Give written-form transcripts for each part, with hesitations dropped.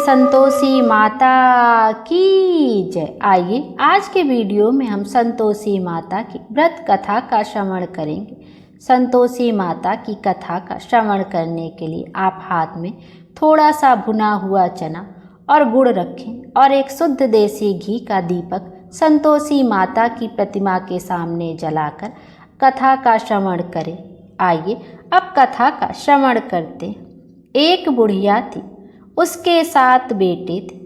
संतोषी माता की जय। आइए आज के वीडियो में हम संतोषी माता की व्रत कथा का श्रवण करेंगे। संतोषी माता की कथा का श्रवण करने के लिए आप हाथ में थोड़ा सा भुना हुआ चना और गुड़ रखें और एक शुद्ध देसी घी का दीपक संतोषी माता की प्रतिमा के सामने जलाकर कथा का श्रवण करें। आइए अब कथा का श्रवण करते हैं। एक बुढ़िया थी, उसके 7 बेटे थे,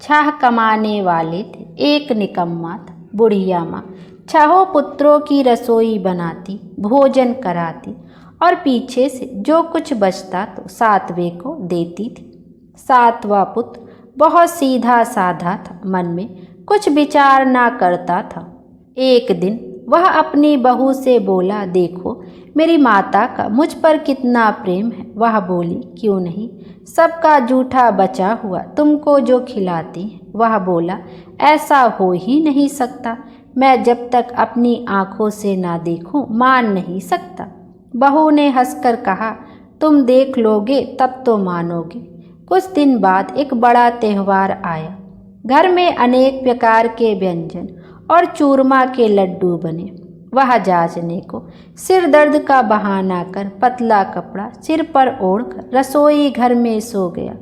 6 कमाने वाले थे, एक निकम्मा था। बुढ़िया माँ 6 पुत्रों की रसोई बनाती, भोजन कराती और पीछे से जो कुछ बचता तो 7वें को देती थी। 7वां पुत्र बहुत सीधा साधा था, मन में कुछ विचार ना करता था। एक दिन वह अपनी बहू से बोला, देखो मेरी माता का मुझ पर कितना प्रेम है। वह बोली, क्यों नहीं, सबका जूठा बचा हुआ तुमको जो खिलाती है। वह बोला, ऐसा हो ही नहीं सकता, मैं जब तक अपनी आँखों से ना देखूं मान नहीं सकता। बहू ने हंसकर कहा, तुम देख लोगे तब तो मानोगे। कुछ दिन बाद एक बड़ा त्यौहार आया। घर में अनेक प्रकार के व्यंजन और चूरमा के लड्डू बने। वह जांचने को सिर दर्द का बहाना कर पतला कपड़ा सिर पर ओढ़कर रसोई घर में सो गया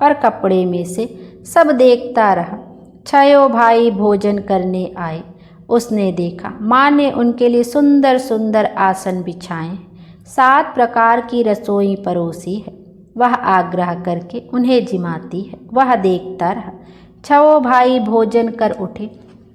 और कपड़े में से सब देखता रहा। 6 भाई भोजन करने आए। उसने देखा माँ ने उनके लिए सुंदर सुंदर आसन बिछाए, 7 प्रकार की रसोई परोसी है। वह आग्रह करके उन्हें जिमाती है। वह देखता रहा। 6 भाई भोजन कर उठे।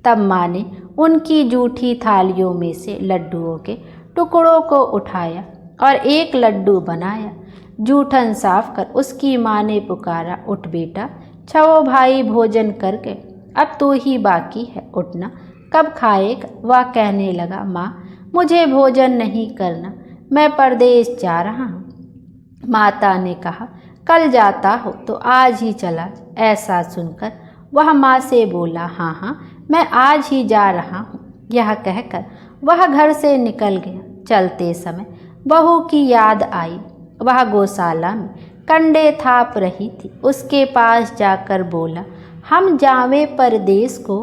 तब माँ ने उनकी जूठी थालियों में से लड्डुओं के टुकड़ों को उठाया और एक लड्डू बनाया। जूठन साफ कर उसकी माँ ने पुकारा, उठ बेटा, 6 भाई भोजन कर गए, अब तू ही बाकी है, उठना, कब खाएगा। वह कहने लगा, माँ मुझे भोजन नहीं करना, मैं परदेश जा रहा हूँ। माता ने कहा, कल जाता हो तो आज ही चला। ऐसा सुनकर वह माँ से बोला, हाँ हाँ मैं आज ही जा रहा हूँ। यह कहकर वह घर से निकल गया। चलते समय बहू की याद आई। वह गौशाला में कंडे थाप रही थी। उसके पास जाकर बोला, हम जावे परदेश को,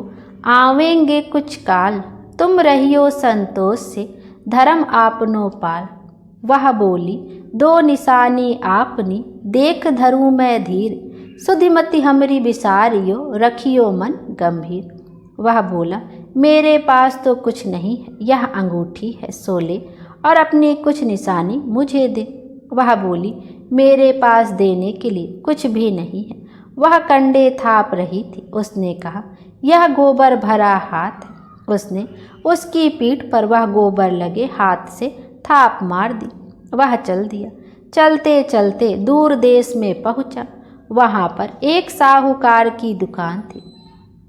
आवेंगे कुछ काल, तुम रहियो संतोष से, धर्म आपनो पाल। वह बोली, 2 निशानी आपनी, देख धरूं मैं धीर, सुधिमति हमरी विसारियो, रखियो मन गंभीर। वह बोला, मेरे पास तो कुछ नहीं है, यह अंगूठी है, सोले और अपनी कुछ निशानी मुझे दे। वह बोली, मेरे पास देने के लिए कुछ भी नहीं है। वह कंडे थाप रही थी। उसने कहा, यह गोबर भरा हाथ है। उसने उसकी पीठ पर वह गोबर लगे हाथ से थाप मार दी। वह चल दिया। चलते चलते दूर देश में पहुंचा। वहाँ पर एक साहूकार की दुकान थी।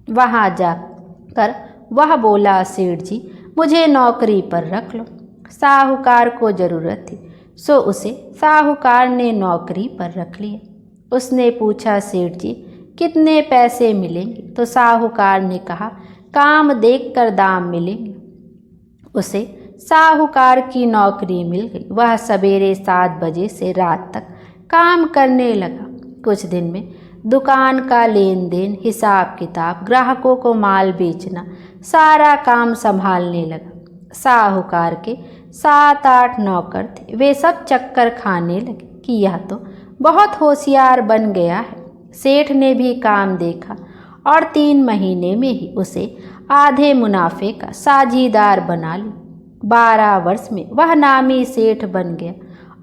वहाँ जाकर वह बोला, सेठ जी मुझे नौकरी पर रख लो। साहूकार को ज़रूरत थी, सो उसे साहूकार ने नौकरी पर रख लिया। उसने पूछा, सेठ जी कितने पैसे मिलेंगे? तो साहूकार ने कहा, काम देखकर दाम मिलेंगे। उसे साहूकार की नौकरी मिल गई। वह सवेरे 7 बजे से रात तक काम करने लगा। कुछ दिन में दुकान का लेन देन, हिसाब किताब, ग्राहकों को माल बेचना, सारा काम संभालने लगा। साहूकार के 7-8 नौकर थे। वे सब चक्कर खाने लगे कि यह तो बहुत होशियार बन गया है। सेठ ने भी काम देखा और 3 महीने में ही उसे आधे मुनाफे का साझीदार बना लिया। 12 वर्ष में वह नामी सेठ बन गया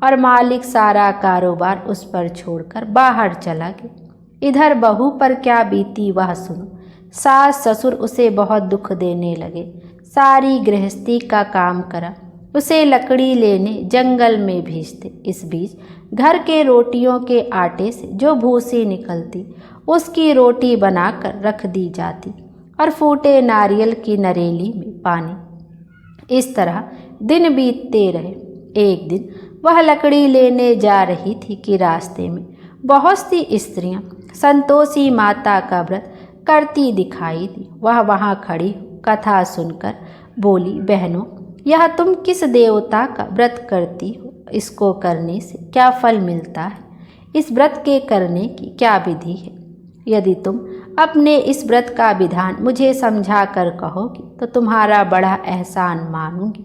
और मालिक सारा कारोबार उस पर छोड़कर बाहर चला गया। इधर बहू पर क्या बीती वह सुनो। सास ससुर उसे बहुत दुख देने लगे। सारी गृहस्थी का काम करा, उसे लकड़ी लेने जंगल में भेजते। इस बीच घर के रोटियों के आटे से जो भूसी निकलती, उसकी रोटी बनाकर रख दी जाती और फूटे नारियल की नरेली में पानी। इस तरह दिन बीतते रहे। एक दिन वह लकड़ी लेने जा रही थी कि रास्ते में बहुत सी स्त्रियां संतोषी माता का व्रत करती दिखाई दी। वह वहां खड़ी कथा सुनकर बोली, बहनों यह तुम किस देवता का व्रत करती हो? इसको करने से क्या फल मिलता है? इस व्रत के करने की क्या विधि है? यदि तुम अपने इस व्रत का विधान मुझे समझा कर कहोगी तो तुम्हारा बड़ा एहसान मानूंगी।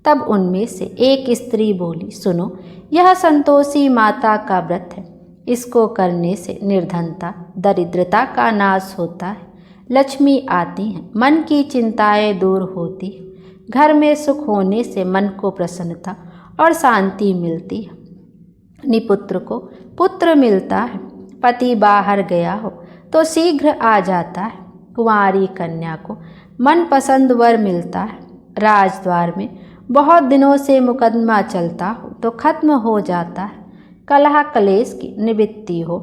तब उनमें से एक स्त्री बोली, सुनो, यह संतोषी माता का व्रत है। इसको करने से निर्धनता, दरिद्रता का नाश होता है, लक्ष्मी आती है, मन की चिंताएं दूर होती है, घर में सुख होने से मन को प्रसन्नता और शांति मिलती है, निपुत्र को पुत्र मिलता है, पति बाहर गया हो तो शीघ्र आ जाता है, कुंवारी कन्या को मनपसंद वर मिलता है, राजद्वार में बहुत दिनों से मुकदमा चलता हो तो खत्म हो जाता है, कलह कलेश की निवृत्ति हो,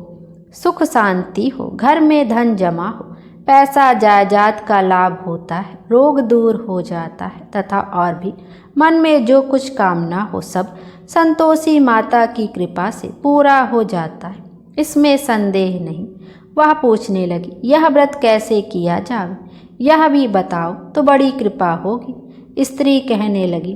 सुख शांति हो, घर में धन जमा हो, पैसा जायदाद का लाभ होता है, रोग दूर हो जाता है तथा और भी मन में जो कुछ कामना हो सब संतोषी माता की कृपा से पूरा हो जाता है, इसमें संदेह नहीं। वह पूछने लगी, यह व्रत कैसे किया जाए, यह भी बताओ तो बड़ी कृपा होगी। स्त्री कहने लगी,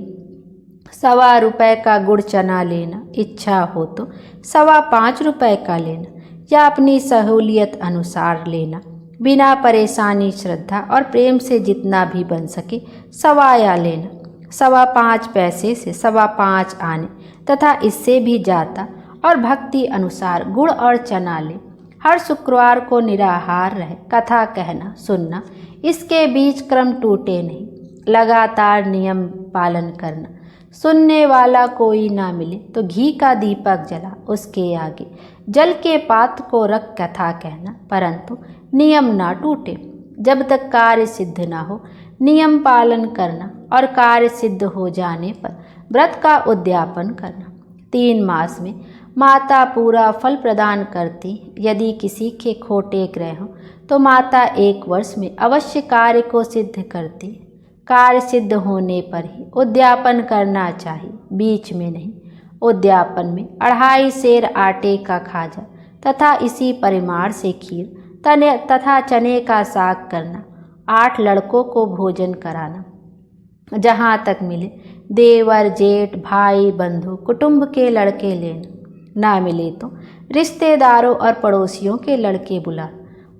1.25 रुपये का गुड़ चना लेना, इच्छा हो तो 5.25 रुपये का लेना या अपनी सहूलियत अनुसार लेना, बिना परेशानी श्रद्धा और प्रेम से जितना भी बन सके सवाया लेना। 5.25 पैसे से 5.25 आने तथा इससे भी जाता और भक्ति अनुसार गुड़ और चना ले। हर शुक्रवार को निराहार रहे, कथा कहना सुनना, इसके बीच क्रम टूटे नहीं, लगातार नियम पालन करना। सुनने वाला कोई ना मिले तो घी का दीपक जला उसके आगे जल के पात्र को रख कथा कहना, परंतु नियम ना टूटे। जब तक कार्य सिद्ध ना हो नियम पालन करना और कार्य सिद्ध हो जाने पर व्रत का उद्यापन करना। 3 मास में माता पूरा फल प्रदान करती। यदि किसी के खोटे ग्रह हों तो माता 1 वर्ष में अवश्य कार्य को सिद्ध करती। कार्य सिद्ध होने पर ही उद्यापन करना चाहिए, बीच में नहीं। उद्यापन में 2.5 सेर आटे का खाजा तथा इसी परिमाण से खीर तथा चने का साग करना। 8 लड़कों को भोजन कराना। जहाँ तक मिले देवर जेठ भाई बंधु कुटुंब के लड़के लेना, ना मिले तो रिश्तेदारों और पड़ोसियों के लड़के बुला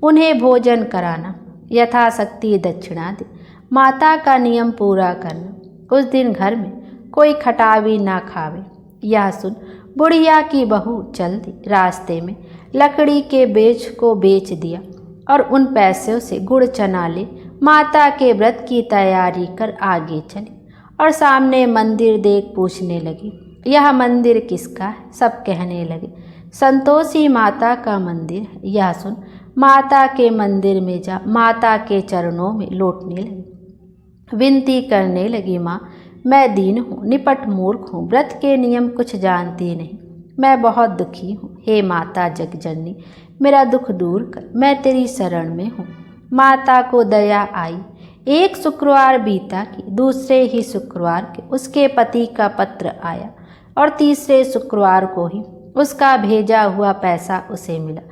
उन्हें भोजन कराना। यथाशक्ति दक्षिणा दे। माता का नियम पूरा करना। उस दिन घर में कोई खटावी ना खावे। यह सुन बुढ़िया की बहू चल दी। रास्ते में लकड़ी के बेच को बेच दिया और उन पैसों से गुड़ चना ले माता के व्रत की तैयारी कर आगे चली और सामने मंदिर देख पूछने लगी, यह मंदिर किसका है? सब कहने लगे, संतोषी माता का मंदिर है। यह सुन माता के मंदिर में जा माता के चरणों में लौटने लगी, विनती करने लगी, माँ मैं दीन हूँ, निपट मूर्ख हूँ, व्रत के नियम कुछ जानती नहीं, मैं बहुत दुखी हूँ। हे माता जगजननी, मेरा दुख दूर कर, मैं तेरी शरण में हूँ। माता को दया आई। एक शुक्रवार बीता कि दूसरे ही शुक्रवार के उसके पति का पत्र आया और तीसरे शुक्रवार को ही उसका भेजा हुआ पैसा उसे मिला।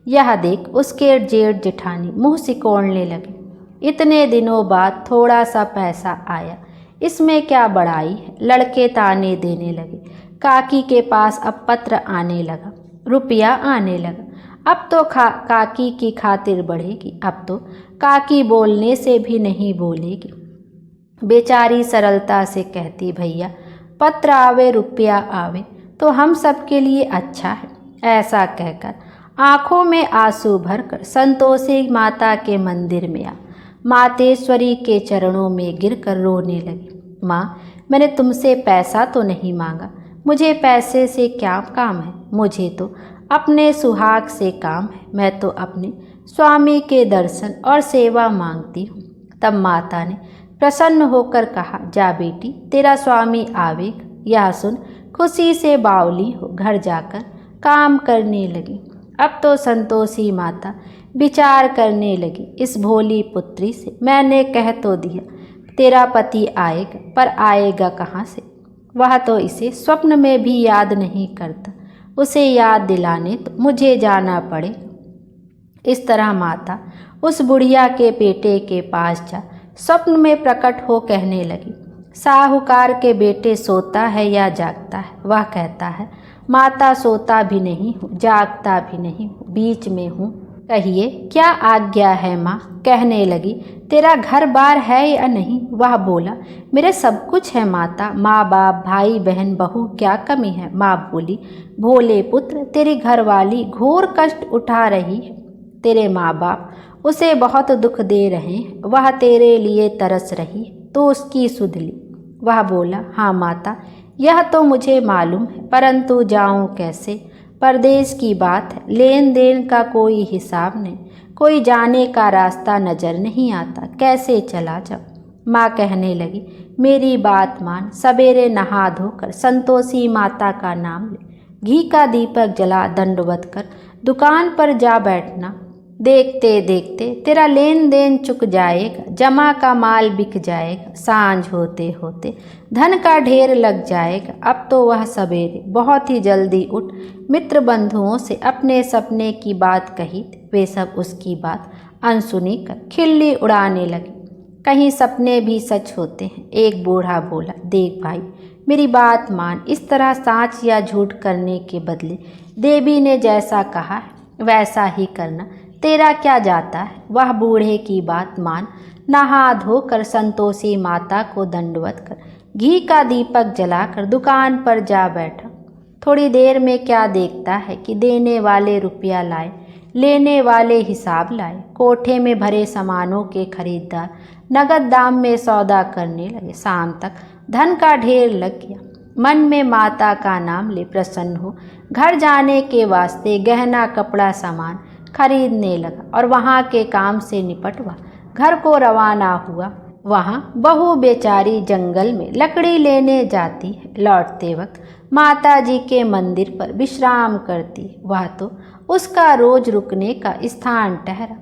यह देख उसके जेठ जेठानी मुँह सिकोड़ने लगे। इतने दिनों बाद थोड़ा सा पैसा आया, इसमें क्या बड़ाई है? लड़के ताने देने लगे। काकी के पास अब पत्र आने लगा, रुपया आने लगा। अब तो काकी की खातिर बढ़ेगी। अब तो काकी बोलने से भी नहीं बोलेगी। बेचारी सरलता से कहती, भैया पत्र आवे रुपया आवे तो हम सबके लिए अच्छा है। ऐसा कहकर आँखों में आंसू भरकर संतोषी माता के मंदिर में आ मातेश्वरी के चरणों में गिरकर रोने लगी। माँ, मैंने तुमसे पैसा तो नहीं मांगा, मुझे पैसे से क्या काम है? मुझे तो अपने सुहाग से काम है। मैं तो अपने स्वामी के दर्शन और सेवा मांगती हूँ। तब माता ने प्रसन्न होकर कहा, जा बेटी, तेरा स्वामी आवेगा। यह सुन खुशी से बावली हो घर जाकर काम करने लगी। अब तो संतोषी माता विचार करने लगी, इस भोली पुत्री से मैंने कह तो दिया तेरा पति आएगा, पर आएगा कहाँ से? वह तो इसे स्वप्न में भी याद नहीं करता, उसे याद दिलाने तो मुझे जाना पड़ेगा। इस तरह माता उस बुढ़िया के बेटे के पास जा स्वप्न में प्रकट हो कहने लगी, साहूकार के बेटे सोता है या जागता है? वह कहता है, माता सोता भी नहीं हूँ, जागता भी नहीं हूँ, बीच में हूँ। कहिए क्या आज्ञा है माँ। कहने लगी तेरा घर बार है या नहीं। वह बोला मेरे सब कुछ है माता, माँ बाप भाई बहन बहू क्या कमी है। माँ बोली भोले पुत्र तेरी घरवाली घोर कष्ट उठा रही है, तेरे माँ बाप उसे बहुत दुख दे रहे हैं, वह तेरे लिए तरस रही है तो उसकी सुध ली। वह बोला हाँ माता यह तो मुझे मालूम है, परंतु जाऊं कैसे। परदेश की बात है, लेन देन का कोई हिसाब नहीं, कोई जाने का रास्ता नजर नहीं आता, कैसे चला जाऊं। माँ कहने लगी मेरी बात मान, सवेरे नहा धोकर संतोषी माता का नाम ले, घी का दीपक जला दंडवत कर दुकान पर जा बैठना। देखते देखते तेरा लेन देन चुक जाएगा, जमा का माल बिक जाएगा, सांझ होते होते धन का ढेर लग जाएगा। अब तो वह सवेरे बहुत ही जल्दी उठ मित्र बंधुओं से अपने सपने की बात कही, वे सब उसकी बात अनसुनी कर खिल्ली उड़ाने लगे। कहीं सपने भी सच होते हैं। एक बूढ़ा बोला देख भाई मेरी बात मान, इस तरह सांच या झूठ करने के बदले देवी ने जैसा कहा है वैसा ही करना, तेरा क्या जाता है। वह बूढ़े की बात मान नहा धोकर संतोषी माता को दंडवत कर घी का दीपक जलाकर दुकान पर जा बैठा। थोड़ी देर में क्या देखता है कि देने वाले रुपया लाए, लेने वाले हिसाब लाए। कोठे में भरे सामानों के खरीदार नगद दाम में सौदा करने लगे। शाम तक धन का ढेर लग गया। मन में माता का नाम ले प्रसन्न हो घर जाने के वास्ते गहना कपड़ा सामान खरीदने लगा और वहाँ के काम से निपट वह घर को रवाना हुआ। वहाँ बहू बेचारी जंगल में लकड़ी लेने जाती है, लौटते वक्त माता जी के मंदिर पर विश्राम करती है। वह तो उसका रोज रुकने का स्थान ठहरा।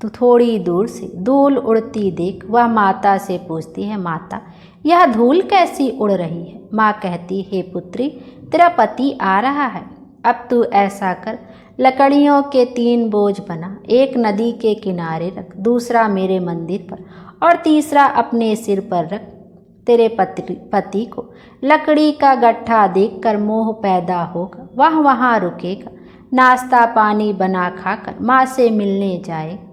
तो थोड़ी दूर से धूल उड़ती देख वह माता से पूछती है माता यह धूल कैसी उड़ रही है। माँ कहती हे पुत्री तेरा पति आ रहा है, अब तू ऐसा कर लकड़ियों के 3 बोझ बना, एक नदी के किनारे रख, दूसरा मेरे मंदिर पर और तीसरा अपने सिर पर रख। तेरे पति को लकड़ी का गट्ठा देखकर मोह पैदा होगा, वह वहाँ रुकेगा, नाश्ता पानी बना खाकर माँ से मिलने जाएगा।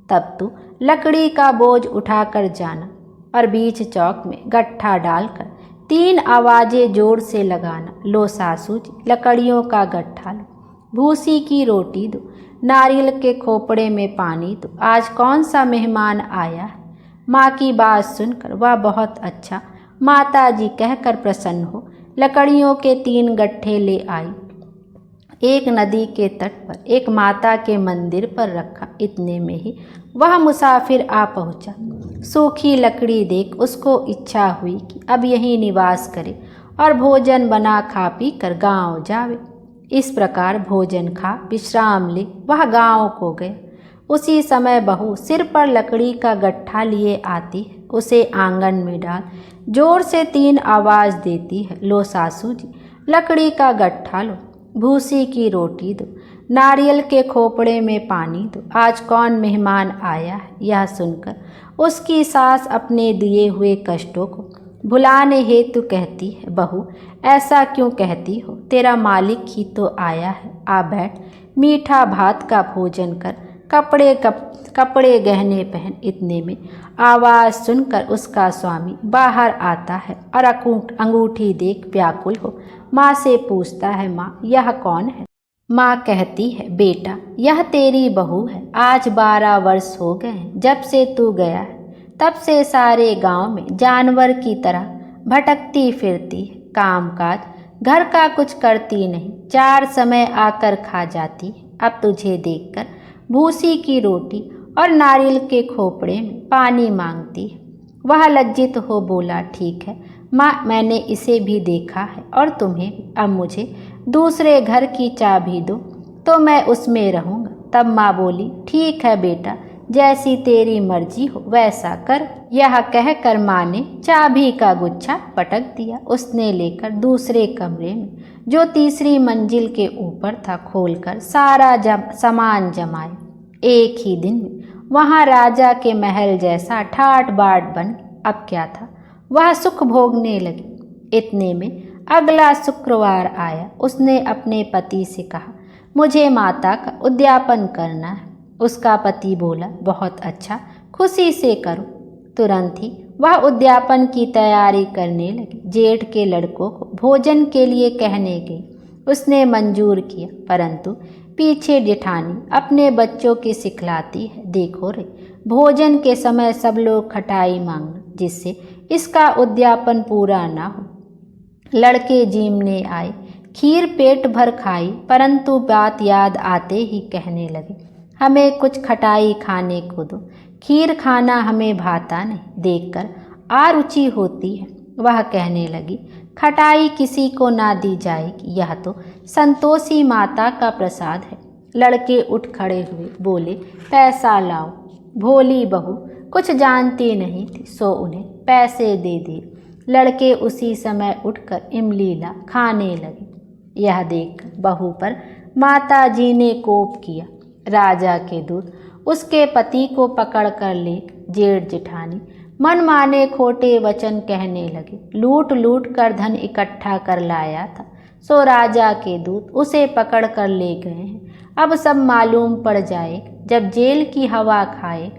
तब तू लकड़ी का बोझ उठाकर जाना और बीच चौक में गट्ठा डालकर 3 आवाजें जोर से लगाना, लो सासू जी लकड़ियों का गट्ठा लो, भूसी की रोटी दो, नारियल के खोपड़े में पानी दो, आज कौन सा मेहमान आया है। माँ की बात सुनकर वह बहुत अच्छा माता जी कहकर प्रसन्न हो लकड़ियों के 3 गट्ठे ले आई। एक नदी के तट पर एक माता के मंदिर पर रखा। इतने में ही वह मुसाफिर आ पहुँचा। सूखी लकड़ी देख उसको इच्छा हुई कि अब यहीं निवास करे और भोजन बना खा पी कर गाँव जावे। इस प्रकार भोजन खा विश्राम ले वह गाँव को गए। उसी समय बहू सिर पर लकड़ी का गट्ठा लिए आती है, उसे आंगन में डाल जोर से 3 आवाज देती है, लो सासू जी लकड़ी का गट्ठा लो, भूसी की रोटी दो, नारियल के खोपड़े में पानी दो, आज कौन मेहमान आया है। यह सुनकर उसकी सास अपने दिए हुए कष्टों को भुलाने हेतु कहती है, बहू ऐसा क्यों कहती हो, तेरा मालिक ही तो आया है, आ बैठ, मीठा भात का भोजन कर, कपड़े गहने पहन। इतने में आवाज़ सुनकर उसका स्वामी बाहर आता है और अंगूठी देख व्याकुल हो माँ से पूछता है, माँ यह कौन है। माँ कहती है, बेटा यह तेरी बहू है, आज 12 वर्ष हो गए हैं जब से तू गया है, तब से सारे गांव में जानवर की तरह भटकती फिरती है, कामकाज घर का कुछ करती नहीं, 4 समय आकर खा जाती है। अब तुझे देखकर भूसी की रोटी और नारियल के खोपड़े में पानी मांगती है। वह लज्जित हो बोला, ठीक है माँ मैंने इसे भी देखा है और तुम्हें भी, अब मुझे दूसरे घर की चाबी दो तो मैं उसमें रहूँगा। तब माँ बोली, ठीक है बेटा जैसी तेरी मर्जी हो वैसा कर। यह कहकर माँ ने चाबी का गुच्छा पटक दिया। उसने लेकर दूसरे कमरे में जो तीसरी मंजिल के ऊपर था खोलकर सारा सामान जमाया। एक ही दिन में वहाँ राजा के महल जैसा ठाट बाट बन। अब क्या था, वह सुख भोगने लगी। इतने में अगला शुक्रवार आया। उसने अपने पति से कहा, मुझे माता का उद्यापन करना है। उसका पति बोला, बहुत अच्छा, खुशी से करो। तुरंत ही वह उद्यापन की तैयारी करने लगी। जेठ के लड़कों को भोजन के लिए कहने गई। उसने मंजूर किया, परंतु पीछे जेठानी अपने बच्चों की सिखलाती है, देखो रे, भोजन के समय सब लोग खटाई मांगना, जिससे इसका उद्यापन पूरा ना हो। लड़के जीमने आए, खीर पेट भर खाई, परंतु बात याद आते ही कहने लगे, हमें कुछ खटाई खाने को दो, खीर खाना हमें भाता नहीं, देखकर आरुचि होती है। वह कहने लगी, खटाई किसी को ना दी जाएगी, यह तो संतोषी माता का प्रसाद है। लड़के उठ खड़े हुए, बोले, पैसा लाओ। भोली बहू कुछ जानती नहीं थी, सो उन्हें पैसे दे दिए। लड़के उसी समय उठकर इमली ला खाने लगे। यह देख बहू पर माता जी ने कोप किया। राजा के दूत उसके पति को पकड़ कर ले। जेठ जेठानी मनमाने खोटे वचन कहने लगे, लूट लूट कर धन इकट्ठा कर लाया था, सो राजा के दूत उसे पकड़ कर ले गए हैं। अब सब मालूम पड़ जाए जब जेल की हवा खाए।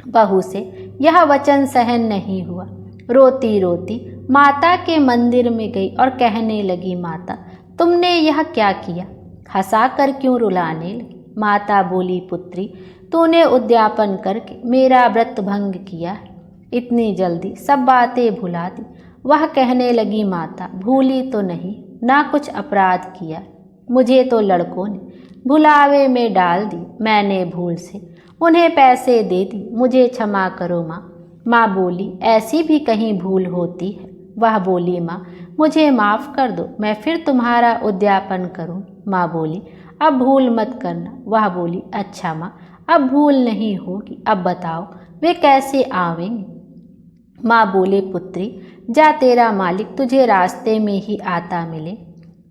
बहू से यह वचन सहन नहीं हुआ। रोती रोती माता के मंदिर में गई और कहने लगी, माता तुमने यह क्या किया? हंसा कर क्यों रुलाने लगी? माता बोली, पुत्री तूने उद्यापन करके मेरा व्रत भंग किया है, इतनी जल्दी सब बातें भुला दी। वह कहने लगी, माता भूली तो नहीं, ना कुछ अपराध किया, मुझे तो लड़कों ने भुलावे में डाल दी, मैंने भूल से उन्हें पैसे दे दी, मुझे क्षमा करो माँ। माँ बोली, ऐसी भी कहीं भूल होती है? वह बोली, माँ मुझे माफ़ कर दो, मैं फिर तुम्हारा उद्यापन करूँ। माँ बोली, अब भूल मत करना। वह बोली, अच्छा माँ, अब भूल नहीं होगी, अब बताओ वे कैसे आवेंगे? माँ बोले, पुत्री जा, तेरा मालिक तुझे रास्ते में ही आता मिले।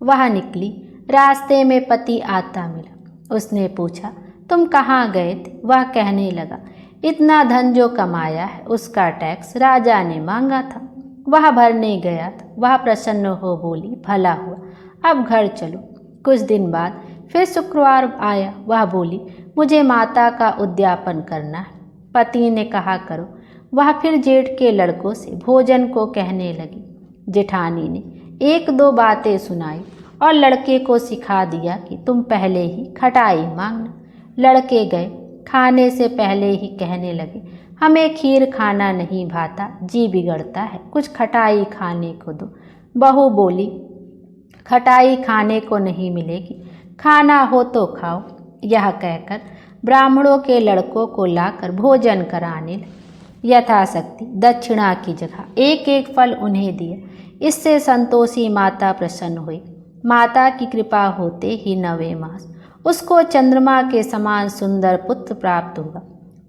वह निकली, रास्ते में पति आता मिला। उसने पूछा, तुम कहाँ गए थे? वह कहने लगा, इतना धन जो कमाया है उसका टैक्स राजा ने मांगा था, वह भरने गया था। वह प्रसन्न हो बोली, भला हुआ, अब घर चलो। कुछ दिन बाद फिर शुक्रवार आया। वह बोली, मुझे माता का उद्यापन करना है। पति ने कहा, करो। वह फिर जेठ के लड़कों से भोजन को कहने लगी। जेठानी ने एक दो बातें सुनाई और लड़के को सिखा दिया कि तुम पहले ही खटाई मांगना। लड़के गए, खाने से पहले ही कहने लगे, हमें खीर खाना नहीं भाता, जी बिगड़ता है, कुछ खटाई खाने को दो। बहू बोली, खटाई खाने को नहीं मिलेगी, खाना हो तो खाओ। यह कहकर ब्राह्मणों के लड़कों को लाकर भोजन कराने लगे। यथाशक्ति दक्षिणा की जगह एक एक फल उन्हें दिया। इससे संतोषी माता प्रसन्न हुई। माता की कृपा होते ही 9वें मास उसको चंद्रमा के समान सुंदर पुत्र प्राप्त हुआ।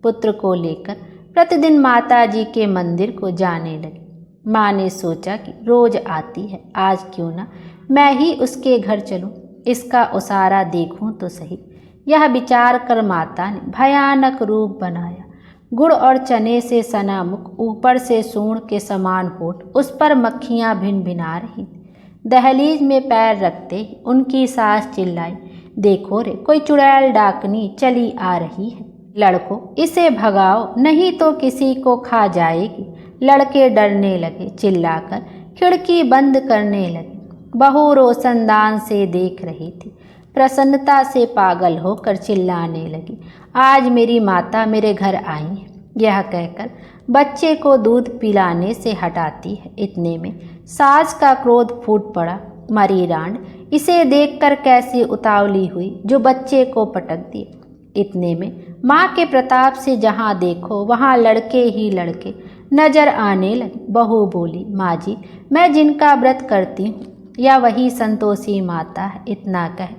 पुत्र को लेकर प्रतिदिन माता जी के मंदिर को जाने लगी। माँ ने सोचा कि रोज आती है, आज क्यों ना मैं ही उसके घर चलूं, इसका उसारा देखूं तो सही। यह विचार कर माता ने भयानक रूप बनाया। गुड़ और चने से सना मुख, ऊपर से सूंड के समान होठ, उस पर मक्खियाँ भिन भिना रही। दहलीज में पैर रखते ही उनकी सास चिल्लाई, देखो रे, कोई चुड़ैल डाकनी चली आ रही है, लड़को इसे भगाओ, नहीं तो किसी को खा जाएगी। लड़के डरने लगे, चिल्लाकर खिड़की बंद करने लगे। बहू रोशनदान से देख रही थी, प्रसन्नता से पागल होकर चिल्लाने लगी, आज मेरी माता मेरे घर आई है। यह कहकर बच्चे को दूध पिलाने से हटाती है। इतने में सास का क्रोध फूट पड़ा। मरी रांड इसे देखकर कैसी उतावली हुई जो बच्चे को पटक दिए। इतने में माँ के प्रताप से जहाँ देखो वहाँ लड़के ही लड़के नजर आने लगे। बहू बोली, माँ जी, मैं जिनका व्रत करती हूँ या वही संतोषी माता है। इतना कह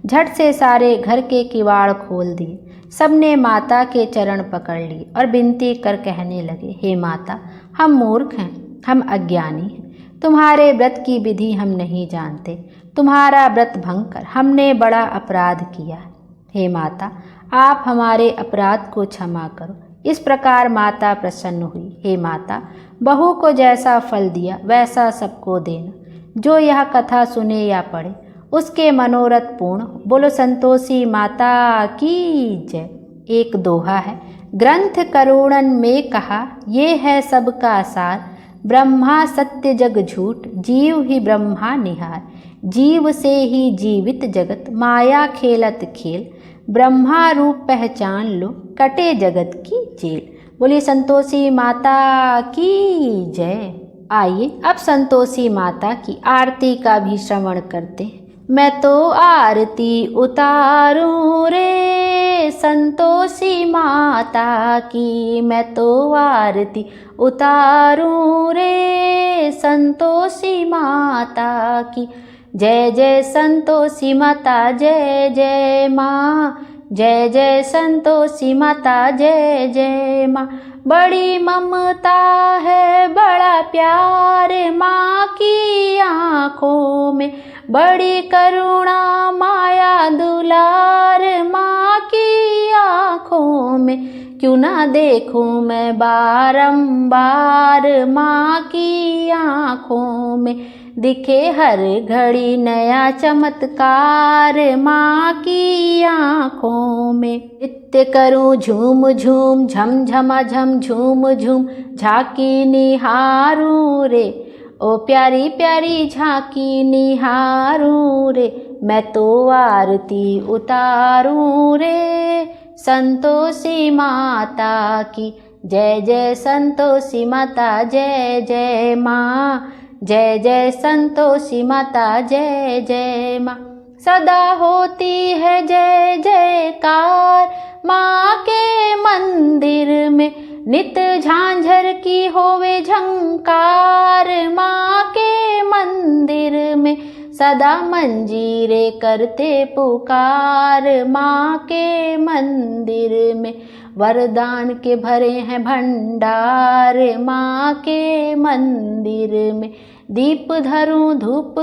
झट से सारे घर के किवाड़ खोल दिए। सबने माता के चरण पकड़ लिए और विनती कर कहने लगे, हे माता, हम मूर्ख हैं, हम अज्ञानी हैं, तुम्हारे व्रत की विधि हम नहीं जानते, तुम्हारा व्रत भंग कर हमने बड़ा अपराध किया है। हे माता, आप हमारे अपराध को क्षमा करो। इस प्रकार माता प्रसन्न हुई। हे माता, बहू को जैसा फल दिया वैसा सबको देना। जो यह कथा सुने या पढ़े उसके मनोरथ पूर्ण हो। बोलो संतोषी माता की जय। एक दोहा है, ग्रंथ करोड़न में कहा, ये है सबका सार, ब्रह्मा सत्य जग झूठ, जीव ही ब्रह्मा निहार। जीव से ही जीवित जगत, माया खेलत खेल, ब्रह्मा रूप पहचान लो, कटे जगत की जेल। बोलिए संतोषी माता की जय। आइए अब संतोषी माता की आरती का भी श्रवण करते हैं। मैं तो आरती उतारूं रे संतोषी माता की, मैं तो आरती उतारूं रे संतोषी माता की। जय जय संतोषी माता जय जय माँ, जय जय संतोषी माता जय जय माँ। बड़ी ममता है बड़ा प्यार माँ की आँखों में, बड़ी करुणा माया दुलार माँ की आँखों में। क्यों ना देखूं मैं बारंबार माँ की आँखों में, दिखे हर घड़ी नया चमत्कार माँ की आँखों में। नित्य करूं झूम झूम झम झमा झम झूम झूम, झांकी निहारूं रे ओ प्यारी प्यारी झांकी निहारूं रे। मैं तो आरती उतारूं रे संतोषी माता की। जय जय संतोषी माता जय जय माँ, जय जय संतोषी माता जय जय माँ। सदा होती है जय जयकार माँ के मंदिर में, नित झांझर की होवे झंकार माँ के मंदिर में। सदा मंजीरे करते पुकार माँ के मंदिर में, वरदान के भरे हैं भंडार माँ के मंदिर में। दीप धरूं धूप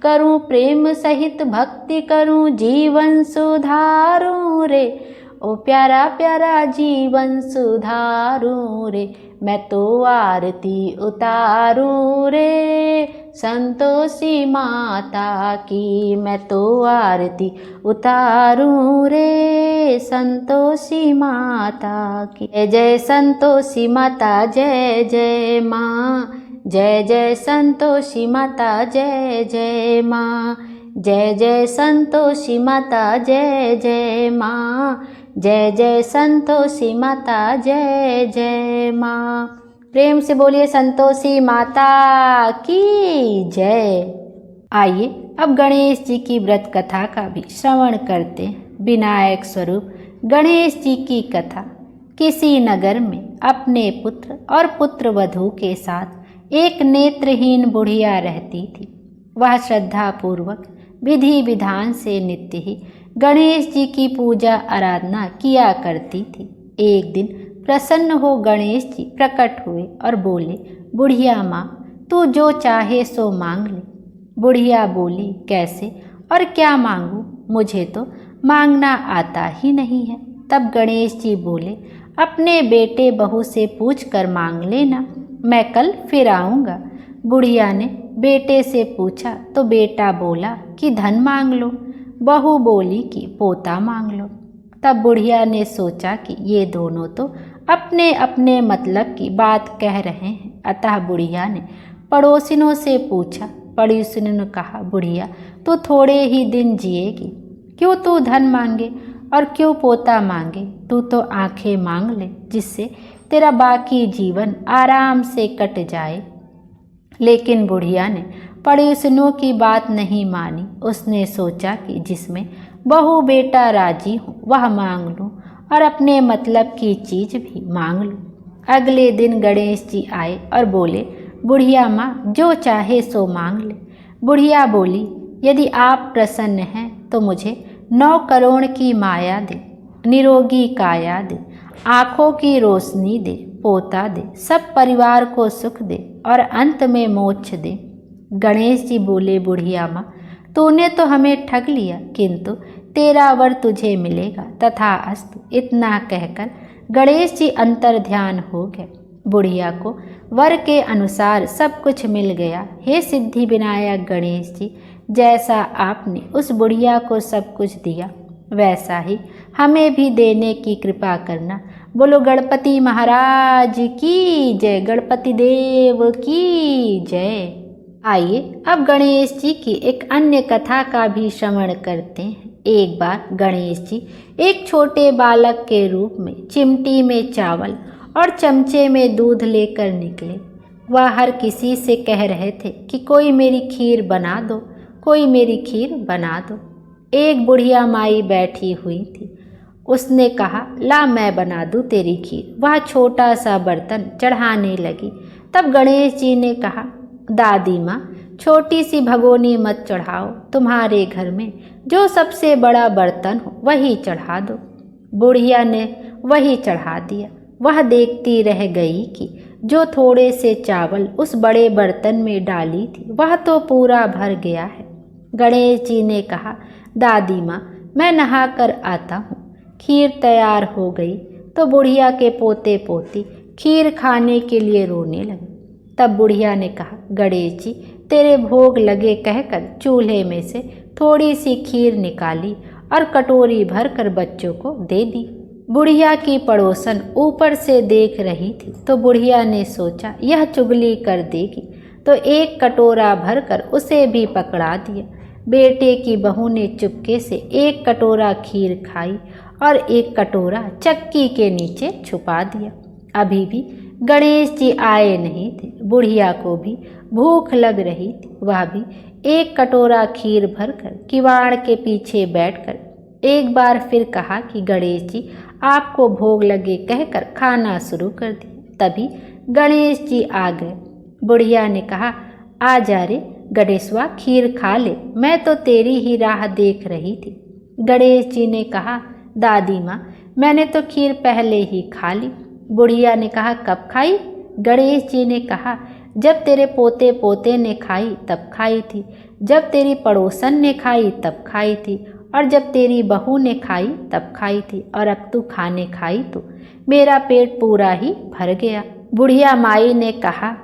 करूं प्रेम सहित भक्ति करूं, जीवन सुधारूं रे ओ प्यारा प्यारा जीवन सुधारूं रे। मैं तो आरती उतारूं रे संतोषी माता की, मैं तो आरती उतारूं रे संतोषी माता की। जय जय संतोषी माता जय जय माँ, जय जय संतोषी माता जय जय माँ, जय जय संतोषी माता जय जय माँ, जय जय संतोषी माता जय जय माँ। प्रेम से बोलिए संतोषी माता की जय। आइए अब गणेश जी की व्रत कथा का भी श्रवण करते हैं। विनायक स्वरूप गणेश जी की कथा। किसी नगर में अपने पुत्र और पुत्रवधू के साथ एक नेत्रहीन बुढ़िया रहती थी। वह श्रद्धापूर्वक विधि विधान से नित्य ही गणेश जी की पूजा आराधना किया करती थी। एक दिन प्रसन्न हो गणेश जी प्रकट हुए और बोले, बुढ़िया माँ, तू जो चाहे सो मांग ले। बुढ़िया बोली, कैसे और क्या मांगूं? मुझे तो मांगना आता ही नहीं है। तब गणेश जी बोले, अपने बेटे बहू से पूछ कर मांग लेना, मैं कल फिर आऊँगा। बुढ़िया ने बेटे से पूछा तो बेटा बोला कि धन मांग लो। बहू बोली कि पोता मांग लो। तब बुढ़िया ने सोचा कि ये दोनों तो अपने अपने मतलब की बात कह रहे हैं। अतः बुढ़िया ने पड़ोसिनों से पूछा। पड़ोसिनों ने कहा, बुढ़िया तू थोड़े ही दिन जिएगी, क्यों तू धन मांगे और क्यों पोता मांगे? तू तो आंखें मांग ले, जिससे तेरा बाकी जीवन आराम से कट जाए। लेकिन बुढ़िया ने पड़ोसिनों की बात नहीं मानी। उसने सोचा कि जिसमें बहू बेटा राजी हो वह मांग लूँ और अपने मतलब की चीज़ भी मांग लूँ। अगले दिन गणेश जी आए और बोले, बुढ़िया माँ जो चाहे सो मांग ले। बुढ़िया बोली, यदि आप प्रसन्न हैं तो मुझे 9 करोड़ की माया दे, निरोगी काया दे, आँखों की रोशनी दे, पोता दे, सब परिवार को सुख दे और अंत में मोक्ष दे। गणेश जी बोले, बुढ़िया माँ तूने तो हमें ठग लिया, किंतु तेरा वर तुझे मिलेगा, तथा अस्तु। इतना कहकर गणेश जी अंतर ध्यान हो गए। बुढ़िया को वर के अनुसार सब कुछ मिल गया। हे सिद्धि विनायक गणेश जी, जैसा आपने उस बुढ़िया को सब कुछ दिया, वैसा ही हमें भी देने की कृपा करना। बोलो गणपति महाराज की जय, गणपति देव की जय। आइए अब गणेश जी की एक अन्य कथा का भी श्रवण करते हैं। एक बार गणेश जी एक छोटे बालक के रूप में चिमटी में चावल और चमचे में दूध लेकर निकले। वह हर किसी से कह रहे थे कि कोई मेरी खीर बना दो, कोई मेरी खीर बना दो। एक बुढ़िया माई बैठी हुई थी। उसने कहा, ला मैं बना दूँ तेरी खीर। वह छोटा सा बर्तन चढ़ाने लगी। तब गणेश जी ने कहा, दादी माँ छोटी सी भगोनी मत चढ़ाओ, तुम्हारे घर में जो सबसे बड़ा बर्तन हो वही चढ़ा दो। बुढ़िया ने वही चढ़ा दिया। वह देखती रह गई कि जो थोड़े से चावल उस बड़े बर्तन में डाली थी वह तो पूरा भर गया है। गणेश जी ने कहा, दादी माँ मैं नहा कर आता हूँ। खीर तैयार हो गई तो बुढ़िया के पोते पोती खीर खाने के लिए रोने लगे। तब बुढ़िया ने कहा, गणेश जी तेरे भोग लगे कहकर चूल्हे में से थोड़ी सी खीर निकाली और कटोरी भर कर बच्चों को दे दी। बुढ़िया की पड़ोसन ऊपर से देख रही थी तो बुढ़िया ने सोचा यह चुगली कर देगी, तो एक कटोरा भरकर उसे भी पकड़ा दिया। बेटे की बहू ने चुपके से एक कटोरा खीर खाई और एक कटोरा चक्की के नीचे छुपा दिया। अभी भी गणेश जी आए नहीं थे। बुढ़िया को भी भूख लग रही थी। वह भी एक कटोरा खीर भरकर किवाड़ के पीछे बैठकर एक बार फिर कहा कि गणेश जी आपको भोग लगे कहकर खाना शुरू कर दिया। तभी गणेश जी आ गए। बुढ़िया ने कहा, आ जा रे गणेशवा खीर खा ले, मैं तो तेरी ही राह देख रही थी। गणेश जी ने कहा, दादी माँ मैंने तो खीर पहले ही खा ली। बुढ़िया ने कहा, कब खाई? गणेश जी ने कहा, जब तेरे पोते पोते ने खाई तब खाई थी, जब तेरी पड़ोसन ने खाई तब खाई थी, और जब तेरी बहू ने खाई तब खाई थी, और अब तू खाने खाई तो मेरा पेट पूरा ही भर गया। बुढ़िया माई ने कहा,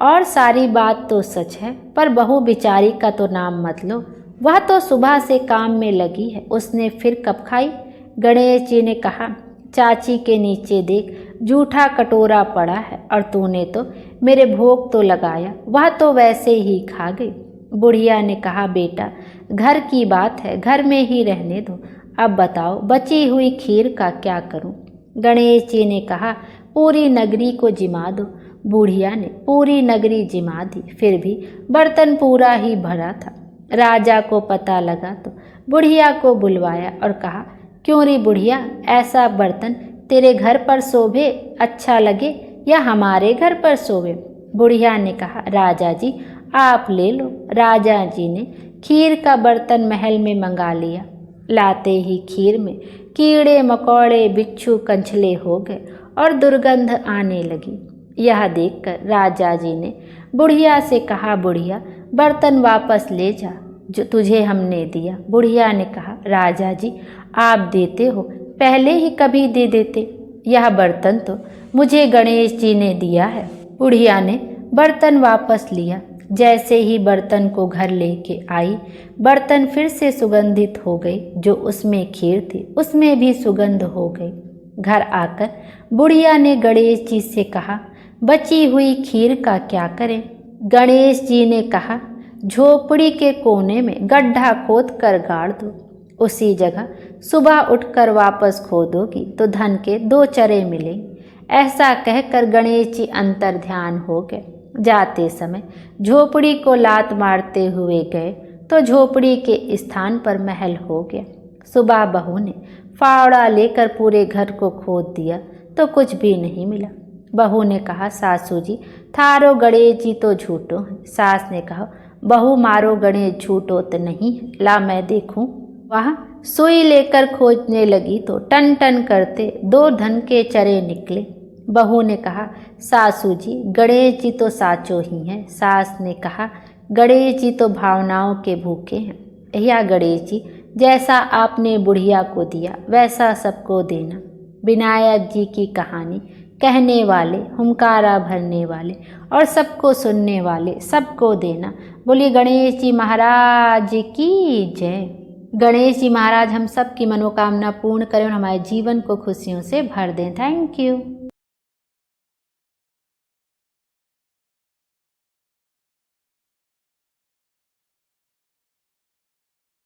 और सारी बात तो सच है, पर बहू बिचारी का तो नाम मत लो, वह तो सुबह से काम में लगी है, उसने फिर कब खाई? गणेश जी ने कहा, चाची के नीचे देख जूठा कटोरा पड़ा है, और तूने तो मेरे भोग तो लगाया, वह तो वैसे ही खा गई। बुढ़िया ने कहा, बेटा घर की बात है, घर में ही रहने दो। अब बताओ बची हुई खीर का क्या करूं? गणेश जी ने कहा, पूरी नगरी को जिमा दो। बुढ़िया ने पूरी नगरी जिमा दी, फिर भी बर्तन पूरा ही भरा था। राजा को पता लगा तो बुढ़िया को बुलवाया और कहा, क्यों री बुढ़िया, ऐसा बर्तन तेरे घर पर शोभे, अच्छा लगे या हमारे घर पर शोभे? बुढ़िया ने कहा, राजा जी आप ले लो। राजा जी ने खीर का बर्तन महल में मंगा लिया। लाते ही खीर में कीड़े मकोड़े बिच्छू कंछले हो गए और दुर्गंध आने लगी। यह देखकर राजा जी ने बुढ़िया से कहा, बुढ़िया बर्तन वापस ले जा जो तुझे हमने दिया। बुढ़िया ने कहा, राजा जी आप देते हो, पहले ही कभी दे देते, यह बर्तन तो मुझे गणेश जी ने दिया है। बुढ़िया ने बर्तन वापस लिया। जैसे ही बर्तन को घर लेके आई, बर्तन फिर से सुगंधित हो गई, जो उसमें खीर थी उसमें भी सुगंध हो गई। घर आकर बुढ़िया ने गणेश जी से कहा, बची हुई खीर का क्या करें? गणेश जी ने कहा, झोपड़ी के कोने में गड्ढा खोद कर गाड़ दो, उसी जगह सुबह उठकर वापस खोदोगी तो धन के 2 चरे मिलेंगे। ऐसा कहकर गणेश जी अंतर ध्यान हो गए। जाते समय झोपड़ी को लात मारते हुए गए तो झोपड़ी के स्थान पर महल हो गया। सुबह बहू ने फावड़ा लेकर पूरे घर को खोद दिया तो कुछ भी नहीं मिला। बहू ने कहा, सासू जी थारो गणेश जी तो झूठो हैं। सास ने कहा, बहू मारो गणेश झूठो तो नहीं है, ला मैं देखूं। वह सुई लेकर खोजने लगी तो टन टन करते 2 धन के चरे निकले। बहू ने कहा, सासू जी गणेश जी तो साचो ही हैं। सास ने कहा, गणेश जी तो भावनाओं के भूखे हैं। या गणेश जी जैसा आपने बुढ़िया को दिया वैसा सबको देना। विनायक जी की कहानी कहने वाले, हुंकारा भरने वाले और सबको सुनने वाले सबको देना। बोलिए गणेश जी महाराज की जय। गणेश जी महाराज हम सब की मनोकामना पूर्ण करें और हमारे जीवन को खुशियों से भर दें। Thank you.